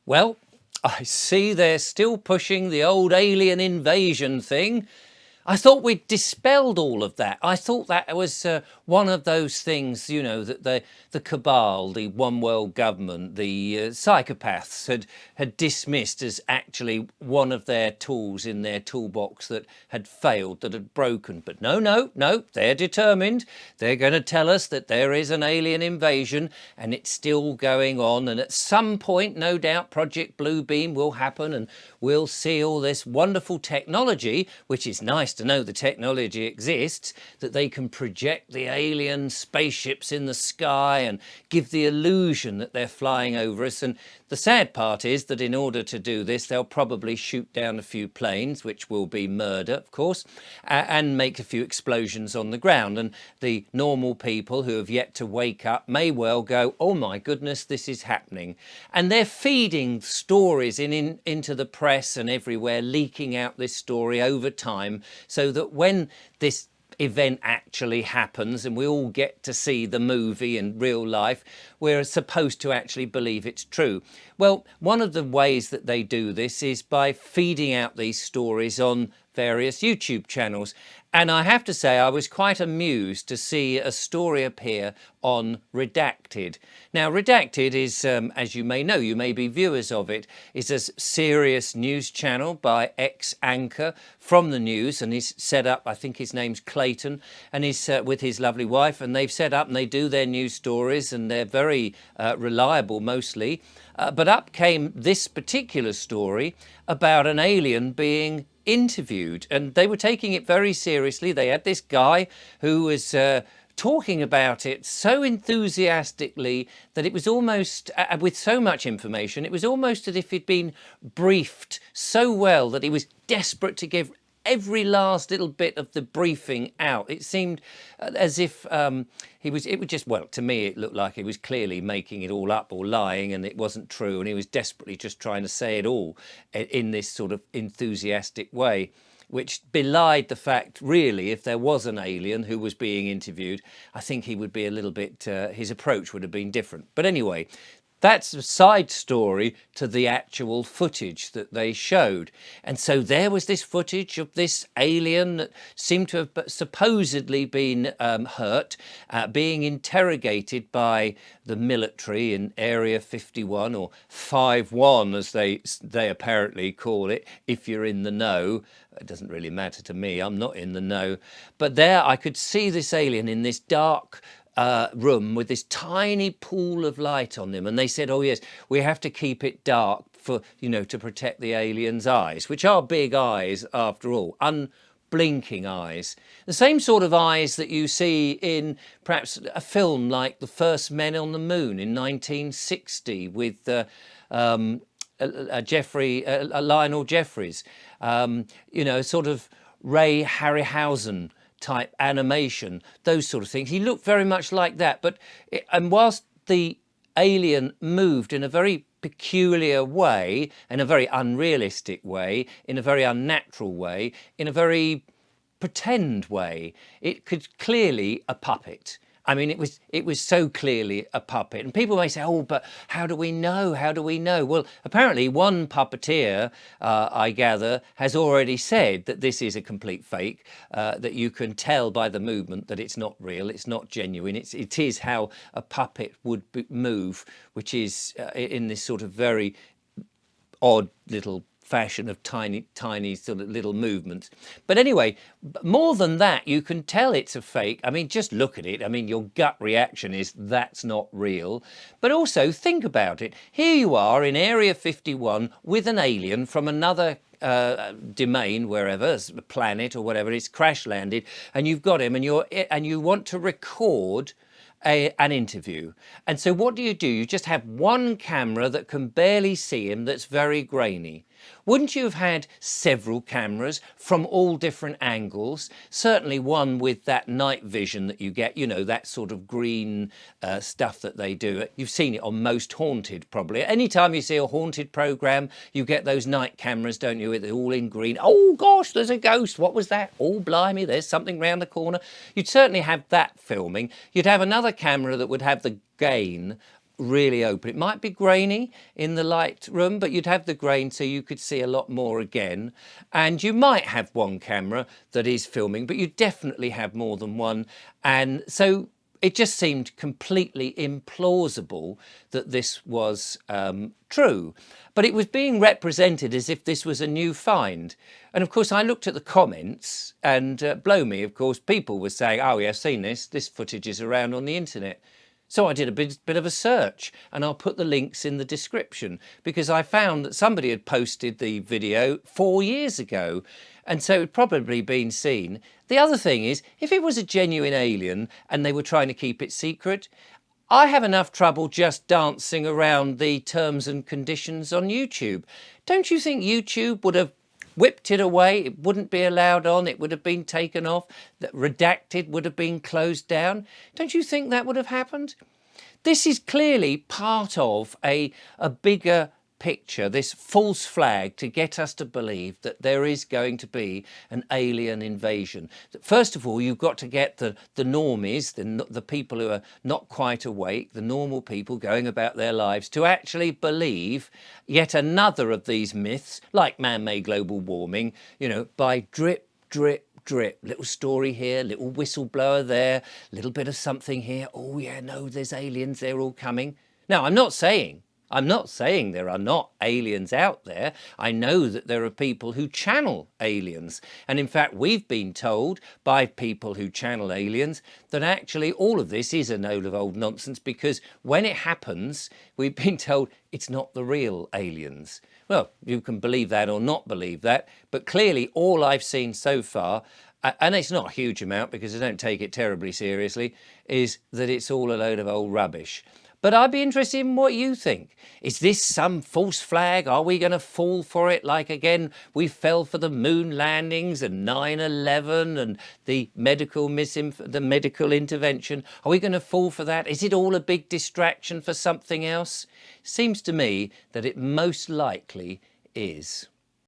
Well, I see they're still pushing the old alien invasion thing. I thought we'd dispelled all of that. I thought that was one of those things, that the cabal, the one world government, the psychopaths had dismissed as actually one of their tools in their toolbox that had failed, that had broken. But no, they're determined. They're going to tell us that there is an alien invasion and it's still going on. And at some point, no doubt, Project Bluebeam will happen and we'll see all this wonderful technology, which is nice to know the technology exists, that they can project the alien spaceships in the sky and give the illusion that they're flying over us. And the sad part is that in order to do this, they'll probably shoot down a few planes, which will be murder, of course, and make a few explosions on the ground. And the normal people who have yet to wake up may well go, oh my goodness, this is happening. And they're feeding stories into the press and everywhere, leaking out this story over time, so that when this event actually happens and we all get to see the movie in real life, we're supposed to actually believe it's true. Well, one of the ways that they do this is by feeding out these stories on various YouTube channels. And I have to say, I was quite amused to see a story appear on Redacted. Now, Redacted is, as you may know, you may be viewers of it, is a serious news channel by ex-anchor from the news, and he's set up, I think his name's Clayton, and he's with his lovely wife, and they've set up and they do their news stories, and they're very reliable mostly. But up came this particular story about an alien being interviewed, and they were taking it very seriously. They had this guy who was talking about it so enthusiastically that it was almost, with so much information, it was almost as if he'd been briefed so well that he was desperate to give every last little bit of the briefing out. It seemed as if it was just, well, to me it looked like he was clearly making it all up or lying, and it wasn't true, and he was desperately just trying to say it all in this sort of enthusiastic way, which belied the fact, really, if there was an alien who was being interviewed, I think he would be a little bit, his approach would have been different. But anyway, that's a side story to the actual footage that they showed. And so there was this footage of this alien that seemed to have supposedly been hurt, being interrogated by the military in Area 51, or 51 as they apparently call it, if you're in the know. It doesn't really matter to me, I'm not in the know. But there I could see this alien in this dark room with this tiny pool of light on them, and they said, oh yes, we have to keep it dark for, to protect the alien's eyes, which are big eyes after all, unblinking eyes, the same sort of eyes that you see in perhaps a film like The First Men on the Moon in 1960 with Lionel Jeffries, sort of Ray Harryhausen type animation, those sort of things. He looked very much like that. And whilst the alien moved in a very peculiar way, in a very unrealistic way, in a very unnatural way, in a very pretend way, it could clearly a puppet. I mean, it was so clearly a puppet. And people may say, oh, but how do we know? How do we know? Well, apparently one puppeteer, I gather, has already said that this is a complete fake, that you can tell by the movement that it's not real, it's not genuine. It is how a puppet would move, which is in this sort of very odd little fashion of tiny sort of little movements. But anyway, more than that, you can tell it's a fake. I mean, just look at it. I mean, your gut reaction is that's not real. But also think about it. Here you are in Area 51 with an alien from another domain, wherever, a planet or whatever, it's crash landed, and you've got him, and you want to record an interview. And so what do? You just have one camera that can barely see him, that's very grainy. Wouldn't you have had several cameras from all different angles? Certainly one with that night vision that you get, that sort of green stuff that they do. You've seen it on Most Haunted, probably. Anytime you see a haunted programme, you get those night cameras, don't you? They're all in green. Oh gosh, there's a ghost. What was that? Oh blimey, there's something round the corner. You'd certainly have that filming. You'd have another camera that would have the gain really open. It might be grainy in the light room, but you'd have the grain so you could see a lot more again. And you might have one camera that is filming, but you definitely have more than one. And so it just seemed completely implausible that this was true. But it was being represented as if this was a new find. And of course, I looked at the comments and blow me, of course, people were saying, oh, yeah, I've seen this. This footage is around on the internet. So I did a bit of a search, and I'll put the links in the description, because I found that somebody had posted the video 4 years ago, and so it'd probably been seen. The other thing is, if it was a genuine alien and they were trying to keep it secret, I have enough trouble just dancing around the terms and conditions on YouTube. Don't you think YouTube would have whipped it away? It wouldn't be allowed on. It would have been taken off. That Redacted would have been closed down. Don't you think that would have happened? This is clearly part of a bigger picture, this false flag to get us to believe that there is going to be an alien invasion. First of all, you've got to get the normies, the people who are not quite awake, the normal people going about their lives, to actually believe yet another of these myths, like man-made global warming, you know, by drip, drip, drip, little story here, little whistleblower there, little bit of something here. Oh yeah, no, there's aliens, they're all coming. Now, I'm not saying there are not aliens out there. I know that there are people who channel aliens. And in fact, we've been told by people who channel aliens that actually all of this is a load of old nonsense, because when it happens, we've been told it's not the real aliens. Well, you can believe that or not believe that, but clearly all I've seen so far, and it's not a huge amount because I don't take it terribly seriously, is that it's all a load of old rubbish. But I'd be interested in what you think. Is this some false flag? Are we going to fall for it? Like, again, we fell for the moon landings and 9/11 and the medical intervention. Are we going to fall for that? Is it all a big distraction for something else? Seems to me that it most likely is.